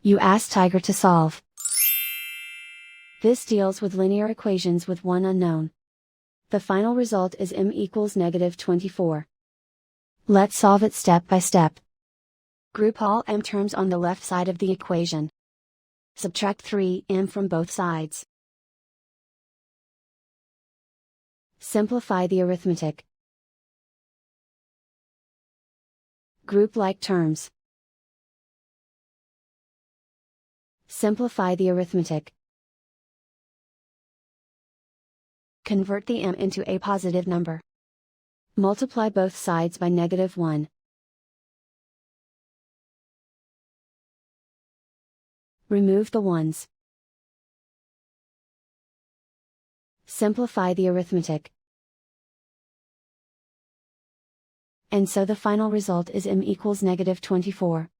You ask Tiger to solve. This deals with linear equations with one unknown. The final result is m equals -24. Let's solve it step by step. Group all m terms on the left side of the equation. Subtract 3m from both sides. Simplify the arithmetic. Group like terms. Simplify the arithmetic. Convert the m into a positive number. Multiply both sides by -1. Remove the ones. Simplify the arithmetic. And so the final result is m equals -24.